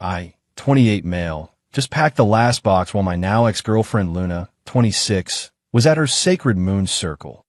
I, 28 male, just packed the last box while my now ex-girlfriend Luna, 26, was at her sacred moon circle.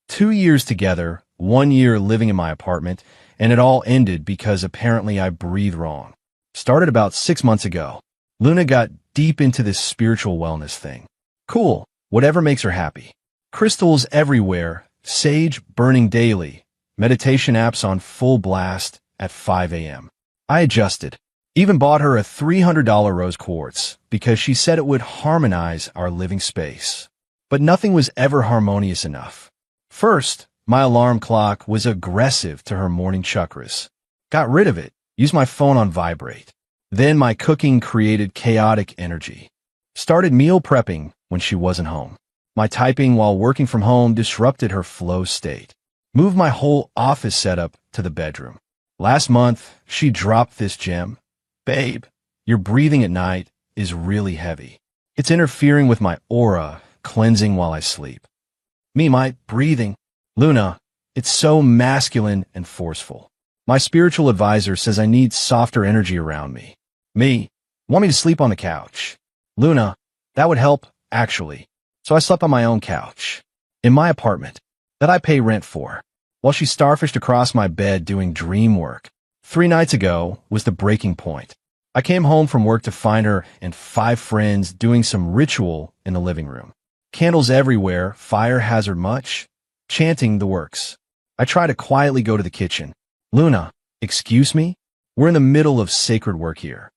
2 years together, 1 year living in my apartment, and it all ended because apparently I breathe wrong. Started about 6 months ago. Luna got deep into this spiritual wellness thing. Cool, whatever makes her happy. Crystals everywhere, sage burning daily, meditation apps on full blast at 5 a.m. I adjusted. Even bought her a $300 rose quartz because she said it would harmonize our living space. But nothing was ever harmonious enough. First, my alarm clock was aggressive to her morning chakras. Got rid of it, used my phone on vibrate. Then my cooking created chaotic energy. Started meal prepping when she wasn't home. My typing while working from home disrupted her flow state. Moved my whole office setup to the bedroom. Last month, she dropped this gem. Babe, your breathing at night is really heavy. It's interfering with my aura, cleansing while I sleep. My breathing. Luna, it's so masculine and forceful. My spiritual advisor says I need softer energy around me. Want me to sleep on the couch. Luna, that would help, actually. So I slept on my own couch. In my apartment, that I pay rent for, while she starfished across my bed doing dream work. 3 nights ago was the breaking point. I came home from work to find her and 5 friends doing some ritual in the living room. Candles everywhere, fire hazard much, chanting the works. I try to quietly go to the kitchen. Luna, excuse me? We're in the middle of sacred work here.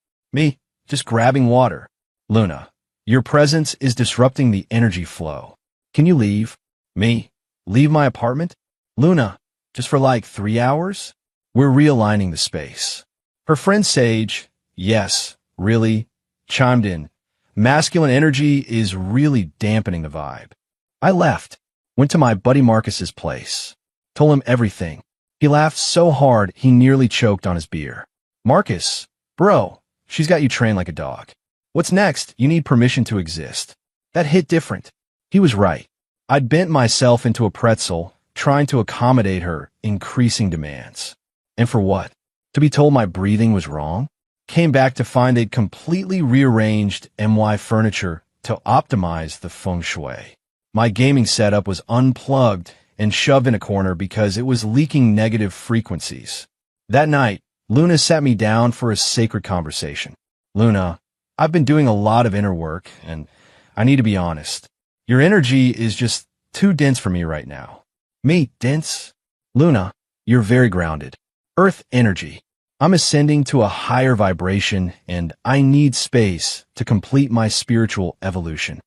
Just grabbing water. Luna, your presence is disrupting the energy flow. Can you leave? Leave my apartment? Luna, just for like 3 hours? We're realigning the space. Her friend Sage, yes, really, chimed in. Masculine energy is really dampening the vibe. I left, went to my buddy Marcus's place, told him everything. He laughed so hard he nearly choked on his beer. Marcus, bro, she's got you trained like a dog. What's next? You need permission to exist. That hit different. He was right. I'd bent myself into a pretzel, trying to accommodate her increasing demands. And for what? To be told my breathing was wrong? Came back to find they'd completely rearranged MY furniture to optimize the feng shui. My gaming setup was unplugged and shoved in a corner because it was leaking negative frequencies. That night, Luna sat me down for a sacred conversation. Luna, I've been doing a lot of inner work, and I need to be honest. Your energy is just too dense for me right now. Dense? Luna, you're very grounded. Earth energy. I'm ascending to a higher vibration, and I need space to complete my spiritual evolution.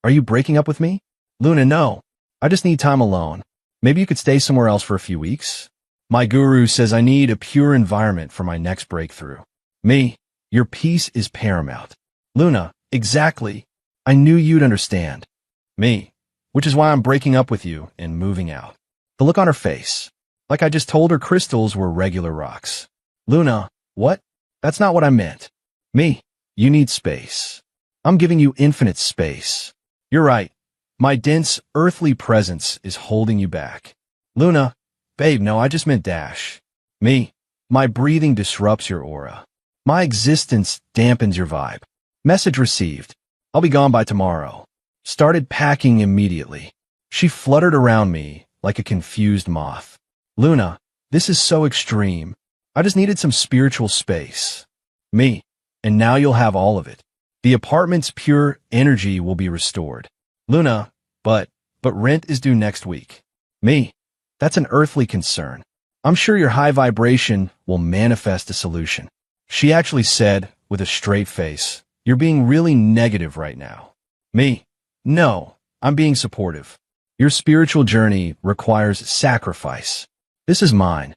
Are you breaking up with me? Luna, no. I just need time alone. Maybe you could stay somewhere else for a few weeks? My guru says I need a pure environment for my next breakthrough. Your peace is paramount. Luna, exactly. I knew you'd understand. Which is why I'm breaking up with you and moving out. The look on her face. Like I just told her crystals were regular rocks. Luna, what? That's not what I meant. You need space. I'm giving you infinite space. You're right. My dense, earthly presence is holding you back. Luna, babe, no, I just meant dash. My breathing disrupts your aura. My existence dampens your vibe. Message received. I'll be gone by tomorrow. Started packing immediately. She fluttered around me like a confused moth. Luna, this is so extreme. I just needed some spiritual space. And now you'll have all of it. The apartment's pure energy will be restored. Luna, but rent is due next week. That's an earthly concern. I'm sure your high vibration will manifest a solution. She actually said, with a straight face, you're being really negative right now. No, I'm being supportive. Your spiritual journey requires sacrifice. This is mine.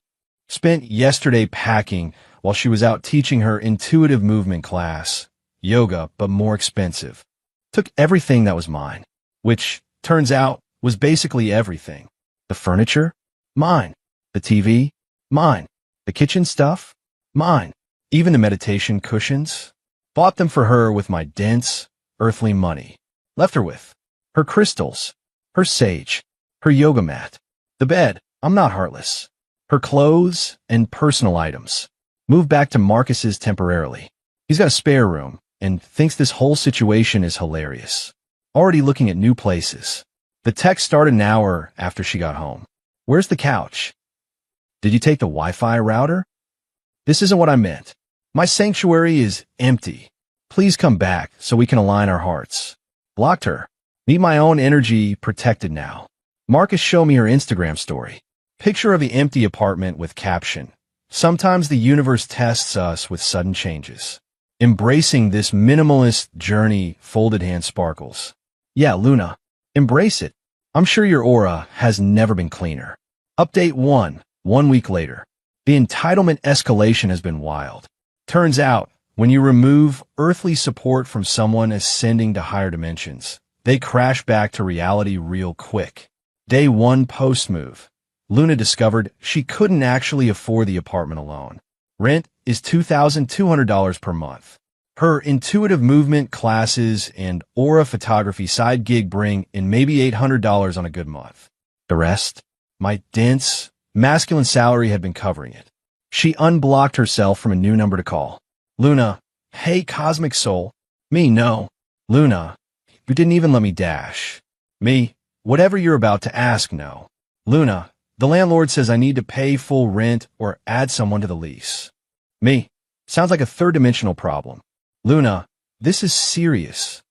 Spent yesterday packing while she was out teaching her intuitive movement class, yoga, but more expensive. Took everything that was mine, which, turns out, was basically everything. The furniture? Mine. The TV? Mine. The kitchen stuff? Mine. Even the meditation cushions? Bought them for her with my dense, earthly money. Left her with her crystals, her sage, her yoga mat, the bed, I'm not heartless, her clothes and personal items. Move back to Marcus's temporarily. He's got a spare room and thinks this whole situation is hilarious. Already looking at new places. The text started an hour after she got home. Where's the couch? Did you take the Wi-Fi router? This isn't what I meant. My sanctuary is empty. Please come back so we can align our hearts. Blocked her. Need my own energy protected now. Marcus showed me her Instagram story. Picture of the empty apartment with caption. Sometimes the universe tests us with sudden changes. Embracing this minimalist journey, folded hand sparkles. Yeah, Luna. Embrace it. I'm sure your aura has never been cleaner. Update 1 week later. The entitlement escalation has been wild. Turns out, when you remove earthly support from someone ascending to higher dimensions, they crash back to reality real quick. Day 1 post-move. Luna discovered she couldn't actually afford the apartment alone. Rent is $2,200 per month. Her intuitive movement classes and aura photography side gig bring in maybe $800 on a good month. The rest? My dense, masculine salary had been covering it. She unblocked herself from a new number to call. Luna, hey cosmic soul. Me, no. Luna, you didn't even let me dash. Me, whatever you're about to ask, no. Luna, the landlord says I need to pay full rent or add someone to the lease. Me, sounds like a third-dimensional problem. Luna, this is serious.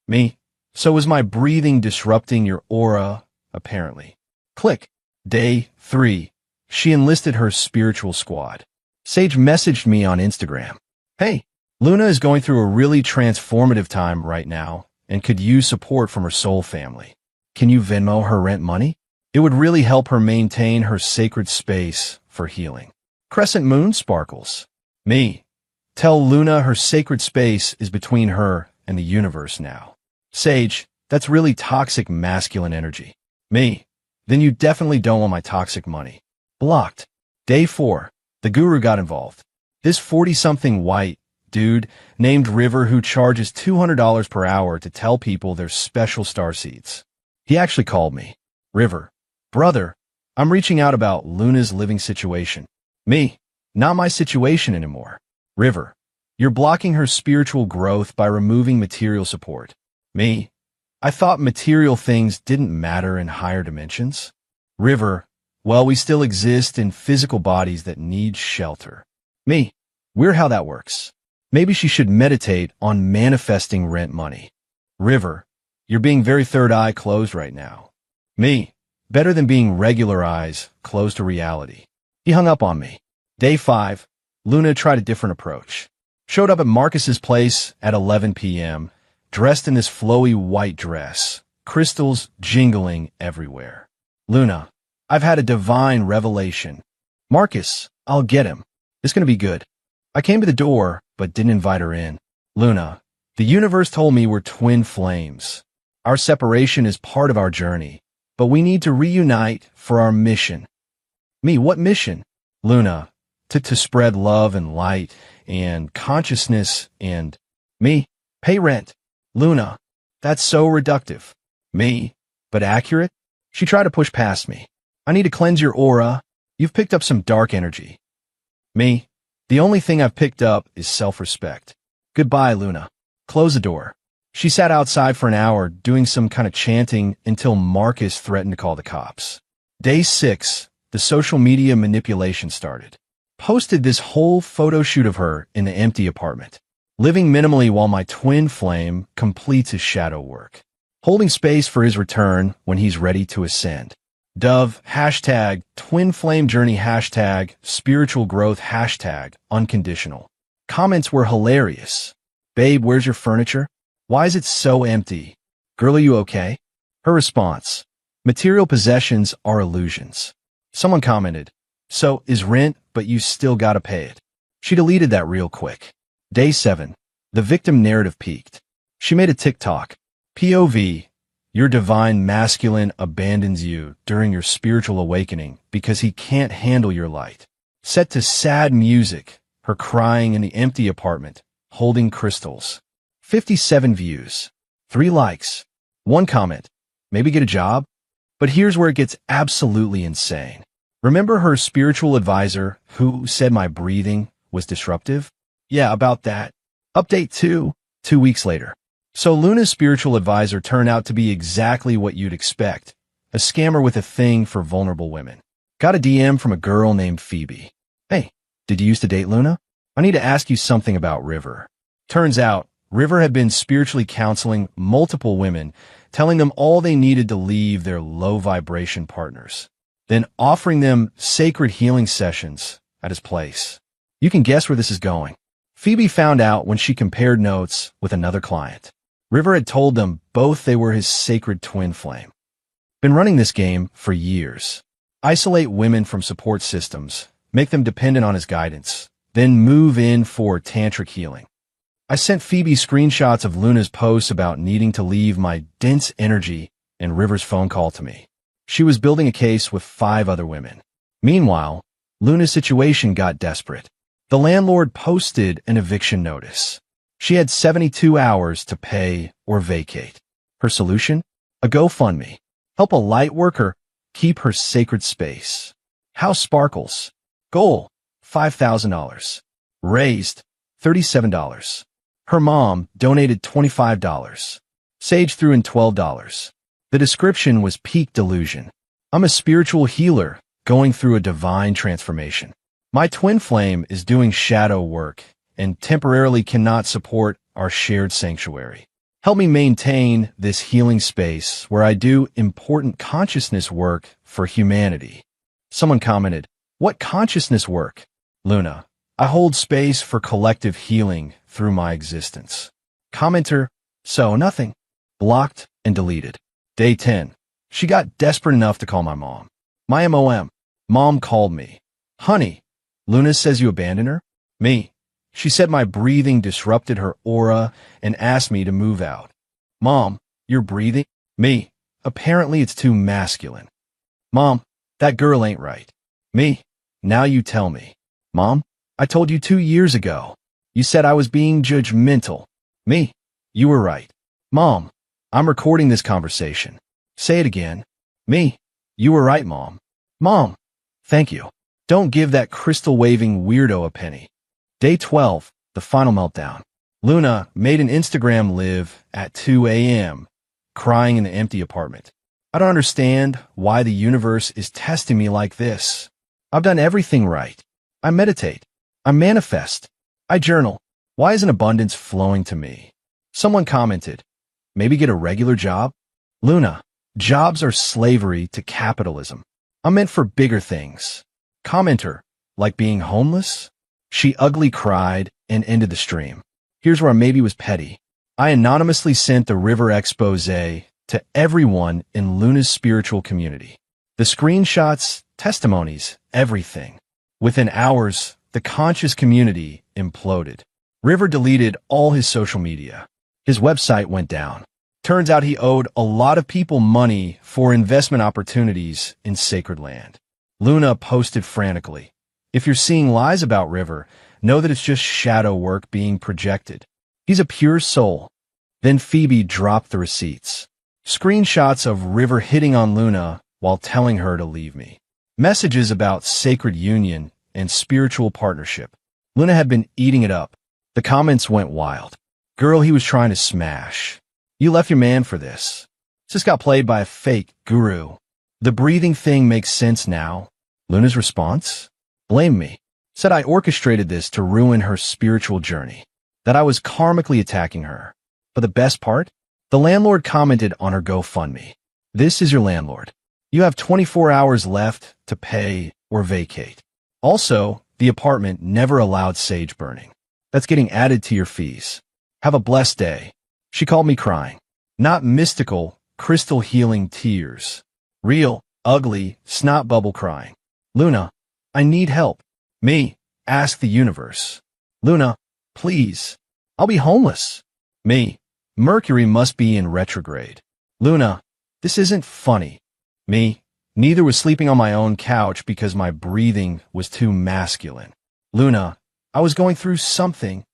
Me, so is my breathing disrupting your aura, apparently. Click. Day 3. She enlisted her spiritual squad. Sage messaged me on Instagram. Hey, Luna is going through a really transformative time right now and could use support from her soul family. Can you Venmo her rent money? It would really help her maintain her sacred space for healing. Crescent moon sparkles. Me. Tell Luna her sacred space is between her and the universe now. Sage, that's really toxic masculine energy. Me. Then you definitely don't want my toxic money. Blocked. Day 4. The guru got involved. This 40-something white dude named River who charges $200 per hour to tell people their special starseeds. He actually called me. River. Brother, I'm reaching out about Luna's living situation. Me. Not my situation anymore. River. You're blocking her spiritual growth by removing material support. Me. I thought material things didn't matter in higher dimensions. River. Well, we still exist in physical bodies that need shelter. Me. Weird how that works. Maybe she should meditate on manifesting rent money. River. You're being very third eye closed right now. Me. Better than being regular eyes closed to reality. He hung up on me. Day 5. Luna tried a different approach. Showed up at Marcus's place at 11 p.m., dressed in this flowy white dress, crystals jingling everywhere. Luna, I've had a divine revelation. Marcus, I'll get him. It's going to be good. I came to the door, but didn't invite her in. Luna, the universe told me we're twin flames. Our separation is part of our journey, but we need to reunite for our mission. Me, what mission? Luna, to spread love and light and consciousness and me, pay rent. Luna, that's so reductive. Me, but accurate? She tried to push past me. I need to cleanse your aura. You've picked up some dark energy. Me, the only thing I've picked up is self-respect. Goodbye, Luna. Close the door. She sat outside for an hour doing some kind of chanting until Marcus threatened to call the cops. Day 6, the social media manipulation started. Posted this whole photo shoot of her in the empty apartment, living minimally while my twin flame completes his shadow work, holding space for his return when he's ready to ascend. Dove, hashtag, twin flame journey, hashtag, spiritual growth, hashtag, unconditional. Comments were hilarious. Babe, where's your furniture? Why is it so empty? Girl, are you okay? Her response, material possessions are illusions. Someone commented, so is rent, but you still gotta pay it. She deleted that real quick. Day 7. The victim narrative peaked. She made a TikTok. POV. Your divine masculine abandons you during your spiritual awakening because he can't handle your light. Set to sad music, her crying in the empty apartment, holding crystals. 57 views. 3 likes. 1 comment. Maybe get a job? But here's where it gets absolutely insane. Remember her spiritual advisor who said my breathing was disruptive? Yeah, about that. Update 2, 2 weeks later. So Luna's spiritual advisor turned out to be exactly what you'd expect. A scammer with a thing for vulnerable women. Got a DM from a girl named Phoebe. Hey, did you used to date Luna? I need to ask you something about River. Turns out, River had been spiritually counseling multiple women, telling them all they needed to leave their low-vibration partners, then offering them sacred healing sessions at his place. You can guess where this is going. Phoebe found out when she compared notes with another client. River had told them both they were his sacred twin flame. Been running this game for years. Isolate women from support systems, make them dependent on his guidance, then move in for tantric healing. I sent Phoebe screenshots of Luna's posts about needing to leave my dense energy and River's phone call to me. She was building a case with 5 other women. Meanwhile, Luna's situation got desperate. The landlord posted an eviction notice. She had 72 hours to pay or vacate. Her solution? A GoFundMe. Help a light worker keep her sacred space. House sparkles. Goal, $5,000. Raised, $37. Her mom donated $25. Sage threw in $12. The description was peak delusion. I'm a spiritual healer going through a divine transformation. My twin flame is doing shadow work and temporarily cannot support our shared sanctuary. Help me maintain this healing space where I do important consciousness work for humanity. Someone commented, "What consciousness work?" Luna, I hold space for collective healing through my existence. Commenter, so nothing. Blocked and deleted. Day 10. She got desperate enough to call my mom. My MOM. Mom called me. Honey, Luna says you abandoned her? Me. She said my breathing disrupted her aura and asked me to move out. Mom, you're breathing? Me. Apparently it's too masculine. Mom, that girl ain't right. Me. Now you tell me. Mom, I told you 2 years ago. You said I was being judgmental. Me. You were right. Mom, I'm recording this conversation. Say it again. Me. You were right, Mom. Mom. Thank you. Don't give that crystal-waving weirdo a penny. Day 12, the final meltdown. Luna made an Instagram live at 2 a.m., crying in the empty apartment. I don't understand why the universe is testing me like this. I've done everything right. I meditate. I manifest. I journal. Why isn't abundance flowing to me? Someone commented, maybe get a regular job? Luna, jobs are slavery to capitalism. I'm meant for bigger things. Commenter, like being homeless? She ugly cried and ended the stream. Here's where I maybe was petty. I anonymously sent the River expose to everyone in Luna's spiritual community. The screenshots, testimonies, everything. Within hours, the conscious community imploded. River deleted all his social media. His website went down. Turns out he owed a lot of people money for investment opportunities in sacred land. Luna posted frantically, if you're seeing lies about River, know that it's just shadow work being projected. He's a pure soul. Then Phoebe dropped the receipts. Screenshots of River hitting on Luna while telling her to leave me. Messages about sacred union and spiritual partnership. Luna had been eating it up. The comments went wild. Girl he was trying to smash. You left your man for this. Just got played by a fake guru. The breathing thing makes sense now. Luna's response? Blame me. Said I orchestrated this to ruin her spiritual journey. That I was karmically attacking her. But the best part? The landlord commented on her GoFundMe. This is your landlord. You have 24 hours left to pay or vacate. Also, the apartment never allowed sage burning. That's getting added to your fees. Have a blessed day. She called me crying. Not mystical, crystal healing tears. Real, ugly, snot bubble crying. Luna, I need help. Me, ask the universe. Luna, please. I'll be homeless. Me, Mercury must be in retrograde. Luna, this isn't funny. Me, neither was sleeping on my own couch because my breathing was too masculine. Luna, I was going through something.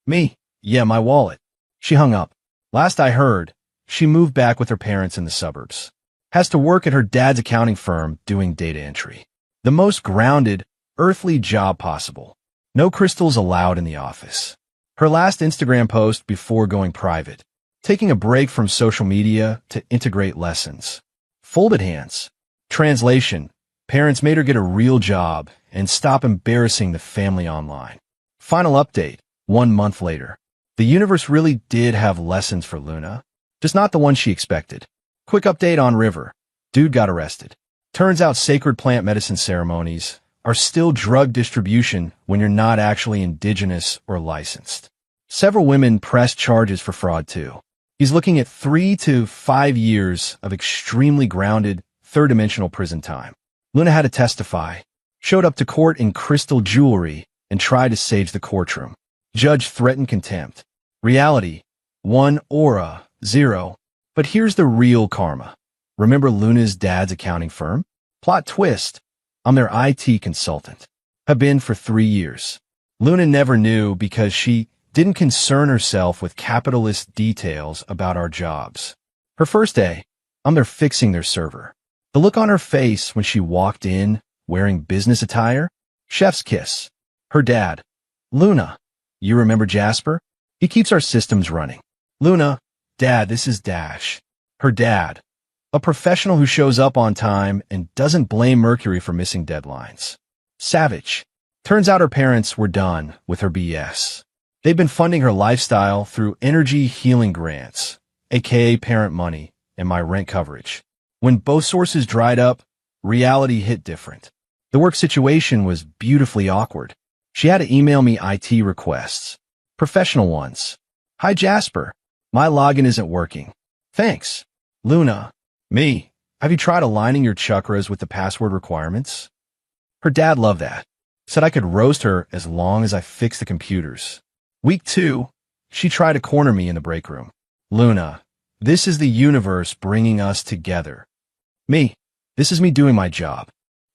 Me, yeah, my wallet. She hung up. Last I heard, she moved back with her parents in the suburbs. Has to work at her dad's accounting firm doing data entry. The most grounded, earthly job possible. No crystals allowed in the office. Her last Instagram post before going private. Taking a break from social media to integrate lessons. Folded hands. Translation. Parents made her get a real job and stop embarrassing the family online. Final update. 1 month later. The universe really did have lessons for Luna. Just not the one she expected. Quick update on River. Dude got arrested. Turns out sacred plant medicine ceremonies are still drug distribution when you're not actually indigenous or licensed. Several women pressed charges for fraud too. He's looking at 3 to 5 years of extremely grounded, third-dimensional prison time. Luna had to testify, showed up to court in crystal jewelry, and tried to sage the courtroom. Judge threatened contempt. Reality, 1 aura, 0. But here's the real karma. Remember Luna's dad's accounting firm? Plot twist. I'm their IT consultant. Have been for 3 years. Luna never knew because she didn't concern herself with capitalist details about our jobs. Her first day, I'm there fixing their server. The look on her face when she walked in, wearing business attire? Chef's kiss. Her dad. Luna, you remember Jasper? He keeps our systems running. Luna, Dad, this is Dash. Her dad. A professional who shows up on time and doesn't blame Mercury for missing deadlines. Savage. Turns out her parents were done with her BS. They've been funding her lifestyle through energy healing grants, aka parent money, and my rent coverage. When both sources dried up, reality hit different. The work situation was beautifully awkward. She had to email me IT requests. Professional ones. Hi Jasper. My login isn't working. Thanks. Luna. Me. Have you tried aligning your chakras with the password requirements? Her dad loved that. Said I could roast her as long as I fixed the computers. Week 2, she tried to corner me in the break room. Luna, this is the universe bringing us together. Me, this is me doing my job.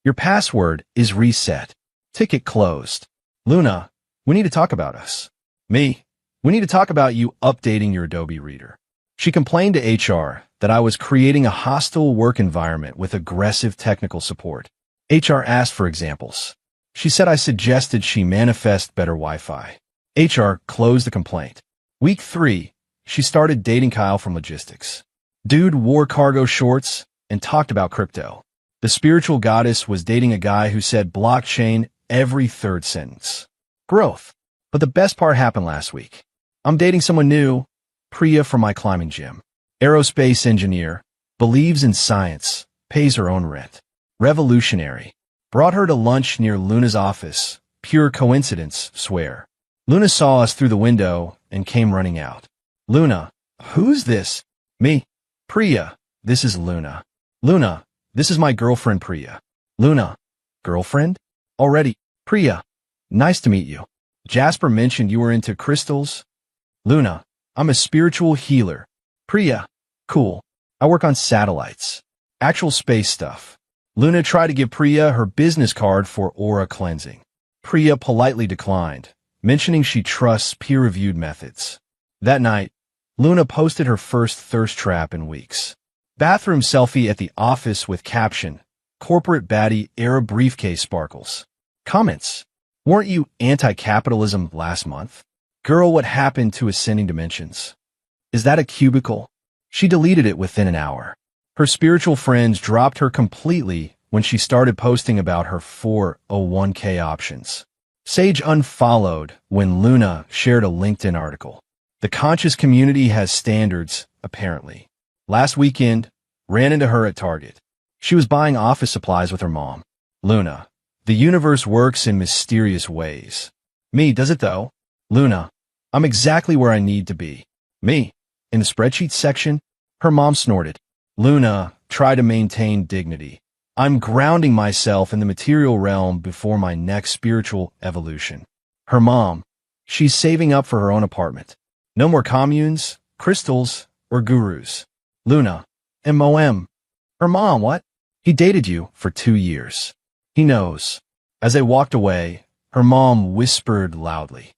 Your password is reset. Ticket closed. Luna, we need to talk about us. Me, we need to talk about you updating your Adobe Reader. She complained to HR that I was creating a hostile work environment with aggressive technical support. HR asked for examples. She said I suggested she manifest better Wi-Fi. HR closed the complaint. Week 3, she started dating Kyle from logistics. Dude wore cargo shorts and talked about crypto. The spiritual goddess was dating a guy who said blockchain every third sentence. Growth. But the best part happened last week. I'm dating someone new, Priya from my climbing gym. Aerospace engineer, believes in science, pays her own rent. Revolutionary. Brought her to lunch near Luna's office. Pure coincidence, swear. Luna saw us through the window and came running out. Luna, who's this? Me. Priya, this is Luna. Luna, this is my girlfriend Priya. Luna, girlfriend? Already. Priya, nice to meet you. Jasper mentioned you were into crystals. Luna, I'm a spiritual healer. Priya, cool. I work on satellites. Actual space stuff. Luna tried to give Priya her business card for aura cleansing. Priya politely declined, mentioning she trusts peer-reviewed methods. That night, Luna posted her first thirst trap in weeks. Bathroom selfie at the office with caption, corporate baddie era briefcase sparkles. Comments, weren't you anti-capitalism last month? Girl, what happened to Ascending Dimensions? Is that a cubicle? She deleted it within an hour. Her spiritual friends dropped her completely when she started posting about her 401k options. Sage unfollowed when Luna shared a LinkedIn article. The conscious community has standards, apparently. Last weekend, ran into her at Target. She was buying office supplies with her mom. Luna, the universe works in mysterious ways. Me, does it though? Luna, I'm exactly where I need to be. Me, in the spreadsheet section, her mom snorted. Luna, try to maintain dignity. I'm grounding myself in the material realm before my next spiritual evolution. Her mom, she's saving up for her own apartment. No more communes, crystals, or gurus. Luna, MOM. Her mom, what? He dated you for 2 years. He knows. As they walked away, her mom whispered loudly.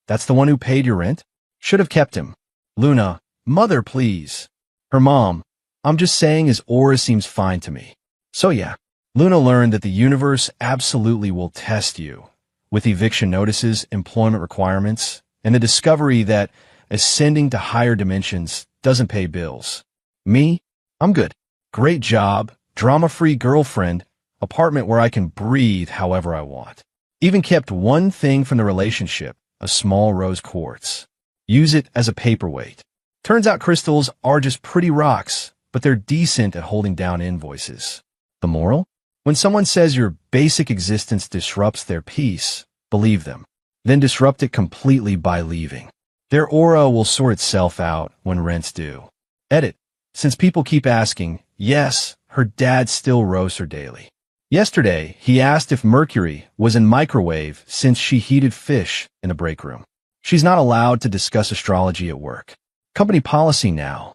That's the one who paid your rent? Should have kept him. Luna, mother, please. Her mom, I'm just saying his aura seems fine to me. So yeah, Luna learned that the universe absolutely will test you, with eviction notices, employment requirements, and the discovery that ascending to higher dimensions doesn't pay bills. Me? I'm good. Great job, drama-free girlfriend, apartment where I can breathe however I want. Even kept one thing from the relationship, a small rose quartz. Use it as a paperweight. Turns out crystals are just pretty rocks, but they're decent at holding down invoices. The moral? When someone says your basic existence disrupts their peace, believe them. Then disrupt it completely by leaving. Their aura will sort itself out when rent's due. Edit. Since people keep asking, yes, her dad still roasts her daily. Yesterday, he asked if mercury was in microwave since she heated fish in a break room. She's not allowed to discuss astrology at work. Company policy now.